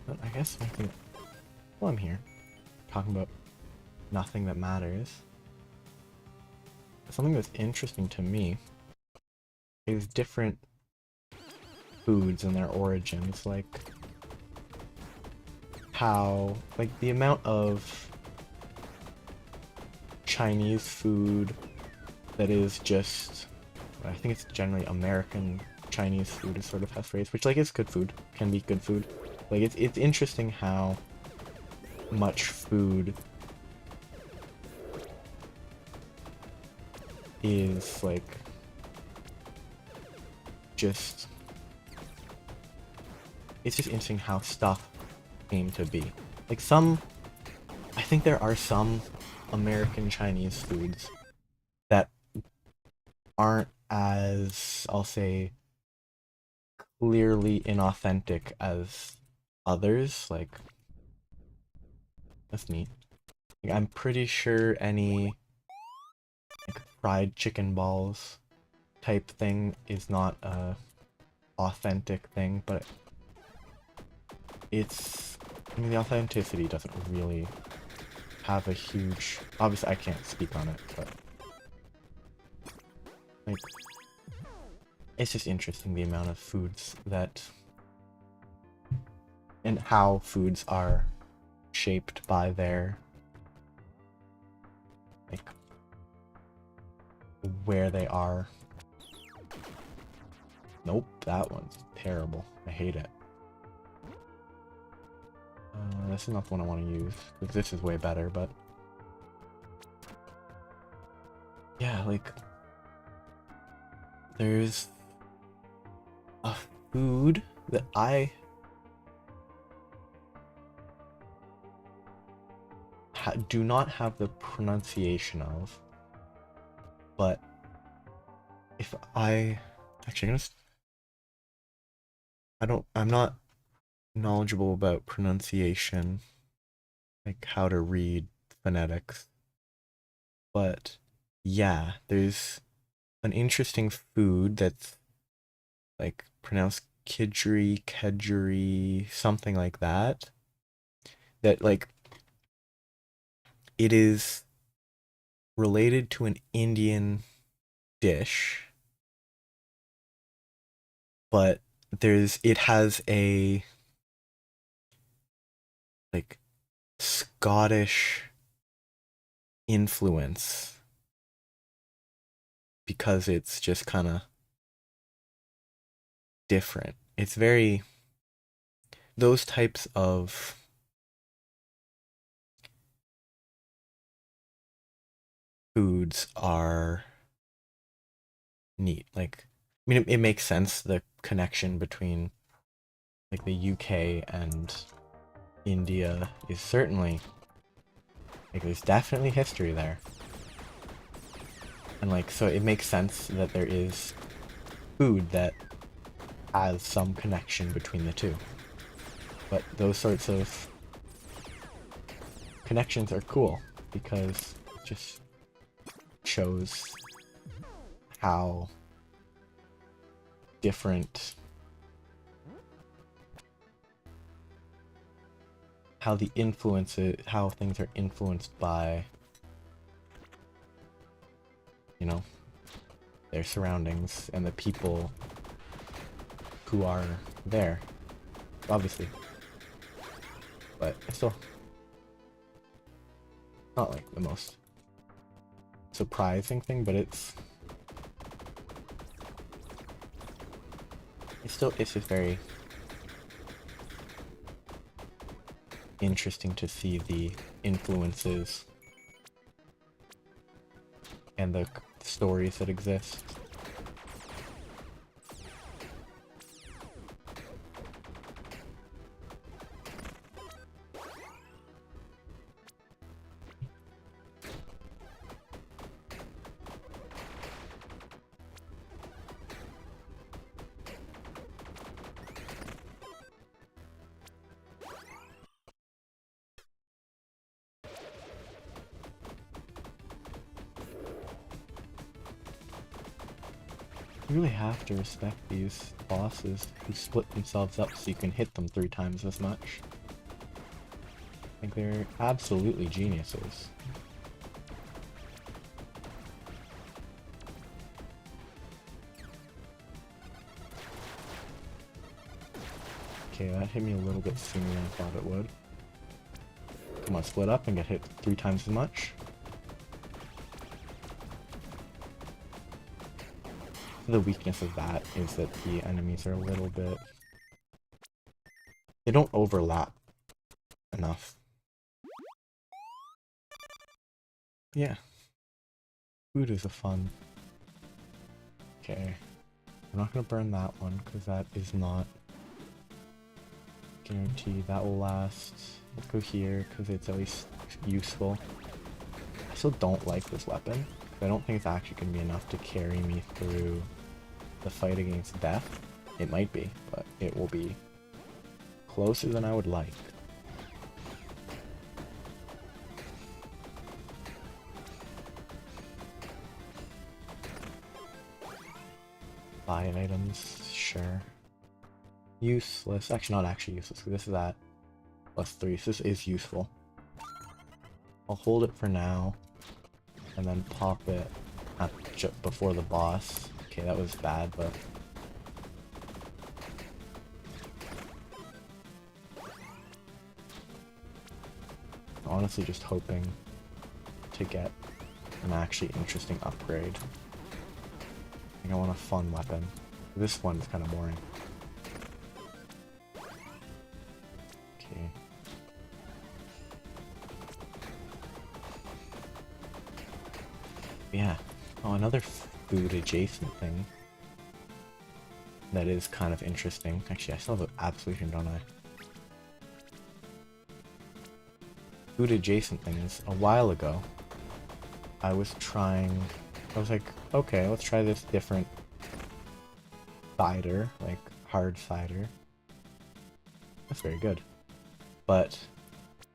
But I guess while I'm here, talking about nothing that matters, something that's interesting to me is different foods and their origins, like how, like, the amount of Chinese food that is just, I think it's generally American Chinese food is sort of has phrase, which, like, is good food, can be good food. Like, it's interesting how much food is, like, just... It's just interesting how stuff came to be. Like, I think there are some American Chinese foods that aren't as, I'll say, clearly inauthentic as others. Like, that's neat. Like, I'm pretty sure any, like, fried chicken balls type thing is not a authentic thing, but the authenticity doesn't really have a huge... Obviously, I can't speak on it, but... Like, it's just interesting the amount of foods that... and how foods are shaped by their... like, where they are. Nope, that one's terrible. I hate it. This is not the one I want to use, because this is way better, but... Yeah, like... There's... a food that I... do not have the pronunciation of, but... if I... Actually, I'm not knowledgeable about pronunciation, like how to read phonetics, but yeah, there's an interesting food that's like pronounced kedgeree, something like that, that, like, it is related to an Indian dish, but it has a, like, Scottish influence because it's just kind of different. it's very, those types of foods are neat. Like, I mean, it makes sense, the connection between like the UK and India is certainly, like, there's definitely history there. And like, so it makes sense that there is food that has some connection between the two. But those sorts of connections are cool because it just shows how different, how the influences, how things are influenced by, you know, their surroundings and the people who are there, obviously. But it's still not like the most surprising thing, but it's it's just very interesting to see the influences and the stories that exist. You really have to respect these bosses who split themselves up so you can hit them 3 times as much. Like, they're absolutely geniuses. Okay, that hit me a little bit sooner than I thought it would. Come on, split up and get hit 3 times as much. The weakness of that is that the enemies are a little bit... they don't overlap enough. Yeah. Food is a fun... Okay. I'm not gonna burn that one, because that is not guaranteed. That will last. Let's go here, because it's at least useful. I still don't like this weapon. I don't think it's actually going to be enough to carry me through the fight against death. It might be, but it will be closer than I would like. Buy items, sure. Useless. Actually, not actually useless, because this is at +3, so this is useful. I'll hold it for now, and then pop it at before the boss. Okay, that was bad, but... honestly just hoping to get an actually interesting upgrade. I think I want a fun weapon. This one is kind of boring. Okay. Yeah. Oh, another food adjacent thing that is kind of interesting. Actually, I still have Absolution, don't I? Food adjacent things. A while ago, I was like, okay, let's try this different cider, like hard cider. That's very good. But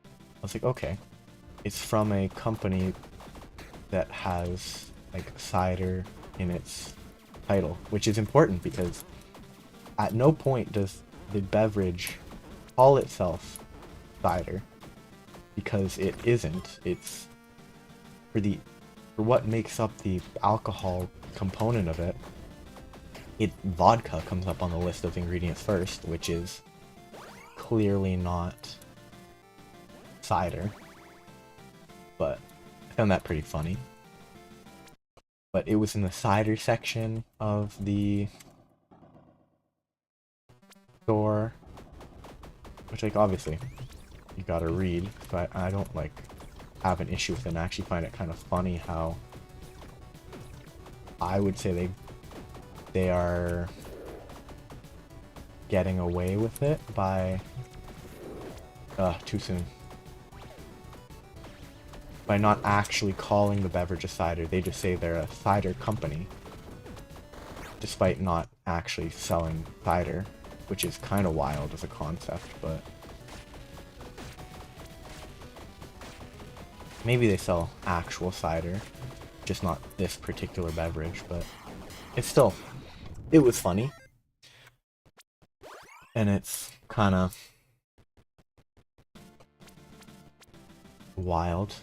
I was like, okay, it's from a company that has like cider in its title, which is important because at no point does the beverage call itself cider, because it isn't. It's for what makes up the alcohol component of it. Vodka comes up on the list of ingredients first, which is clearly not cider, but I found that pretty funny. But it was in the cider section of the store, which like obviously you gotta read, but I don't like have an issue with it, and I actually find it kind of funny how I would say they are getting away with it by too soon. By not actually calling the beverage a cider, they just say they're a cider company, despite not actually selling cider, which is kind of wild as a concept, but maybe they sell actual cider, just not this particular beverage, but it's still, it was funny. And it's kind of wild,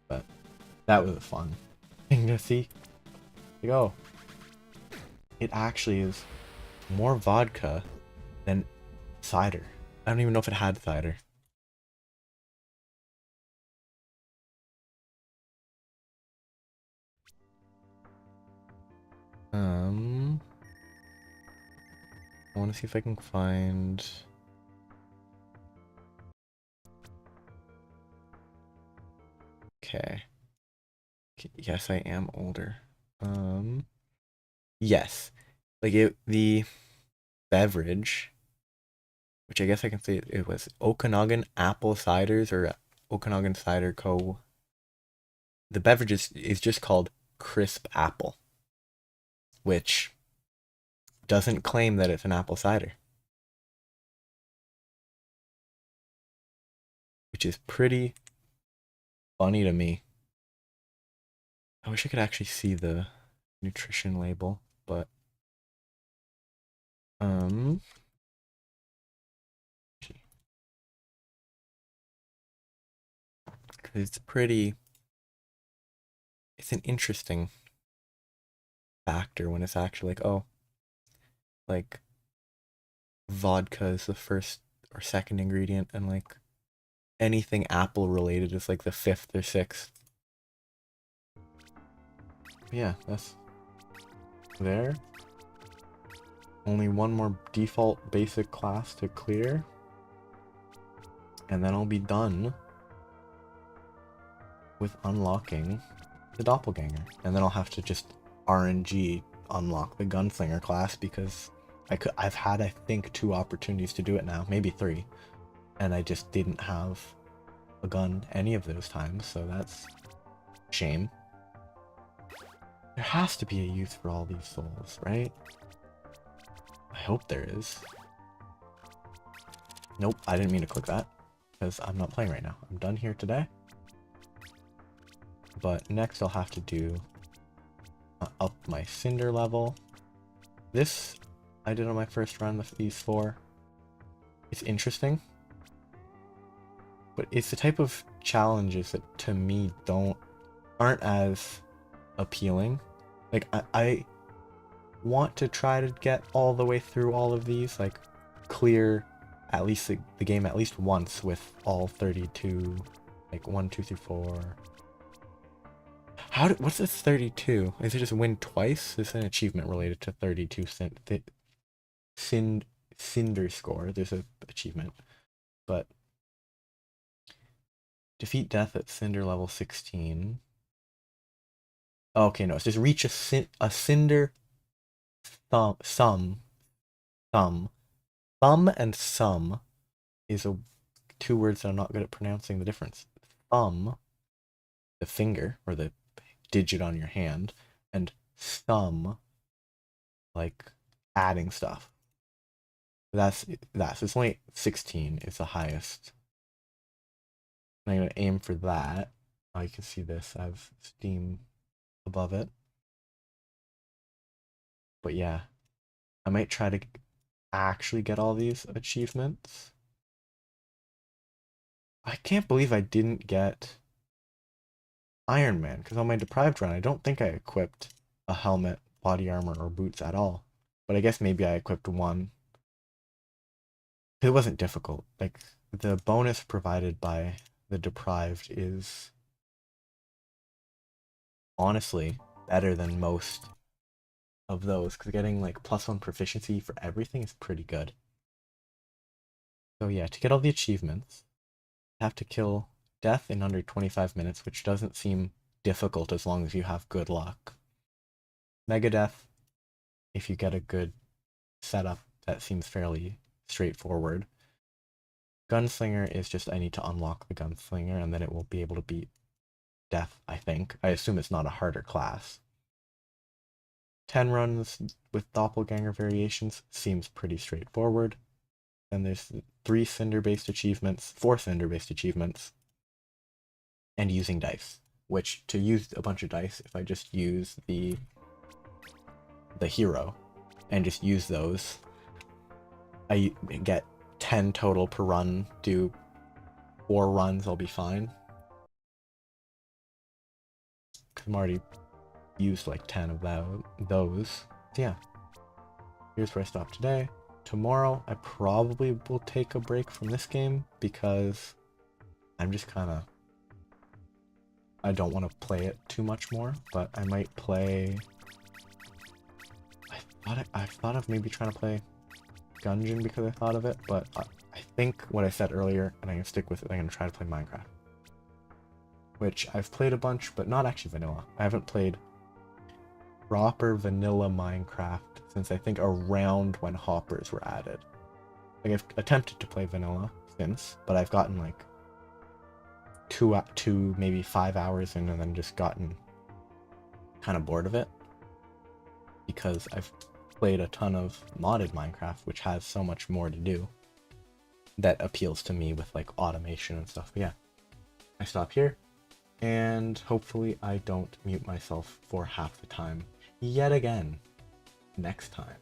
but that was a fun thing to see. Like, oh, it actually is more vodka than cider. I don't even know if it had cider. I want to see if I can find... Okay. Yes, I am older. Yes. Like the beverage, which I guess I can say it was Okanagan Apple Ciders or Okanagan Cider Co. The beverage is just called Crisp Apple, which doesn't claim that it's an apple cider, which is pretty funny to me. I wish I could actually see the nutrition label, but it's pretty, it's an interesting factor when it's actually like, oh, like vodka is the first or second ingredient, and like anything apple related is like the fifth or sixth. Yeah, that's there. Only one more default basic class to clear, and then I'll be done with unlocking the doppelganger, and then I'll have to just RNG unlock the gunslinger class, because I've had, I think, 2 opportunities to do it now, maybe 3, and I just didn't have a gun any of those times, so that's a shame. There has to be a use for all these souls, right? I hope there is. Nope, I didn't mean to click that, because I'm not playing right now. I'm done here today. But next I'll have to do up my cinder level. This I did on my first run with these 4. It's interesting, but it's the type of challenges that to me aren't as appealing. Like I want to try to get all the way through all of these, like clear at least the game at least once with all 32, like 1, 2, 3, 4. What's this 32? Is it just win twice? It's an achievement related to 32 Cinder score. There's an achievement, but defeat death at Cinder level 16. Okay, no, it's just reach a Cinder thumb and sum is 2 words that I'm not good at pronouncing the difference. Thumb, the finger or the digit on your hand, and thumb, like adding stuff. That's it's only 16 is the highest. I'm gonna aim for that. Oh, you can see this. I have Steam above it. But yeah, I might try to actually get all these achievements. I can't believe I didn't get Iron Man, because on my deprived run, I don't think I equipped a helmet, body armor, or boots at all. But I guess maybe I equipped one. It wasn't difficult. Like, the bonus provided by the deprived is honestly better than most of those, because getting like +1 proficiency for everything is pretty good. So yeah, to get all the achievements, you have to kill Death in under 25 minutes, which doesn't seem difficult as long as you have good luck. Megadeth, if you get a good setup, that seems fairly straightforward. Gunslinger is just I need to unlock the Gunslinger and then it will be able to beat Death, I think. I assume it's not a harder class. 10 runs with Doppelganger variations seems pretty straightforward. And there's 3 Cinder-based achievements, 4 Cinder-based achievements, and using dice. Which, to use a bunch of dice, if I just use the hero and just use those, I get 10 total per run, do 4 runs, I'll be fine. Because I'm already used like 10 of those. So yeah, here's where I stop today. Tomorrow, I probably will take a break from this game because I'm just kind of... I don't want to play it too much more, but I might play... I thought of maybe trying to play Gungeon because I thought of it, but I think what I said earlier, and I'm going to stick with it, I'm going to try to play Minecraft. Which I've played a bunch, but not actually vanilla. I haven't played proper vanilla Minecraft since I think around when hoppers were added. Like I've attempted to play vanilla since, but I've gotten like 2 maybe 5 hours in and then just gotten kind of bored of it. Because I've played a ton of modded Minecraft, which has so much more to do that appeals to me with like automation and stuff. But yeah, I stop here, and hopefully I don't mute myself for half the time yet again next time.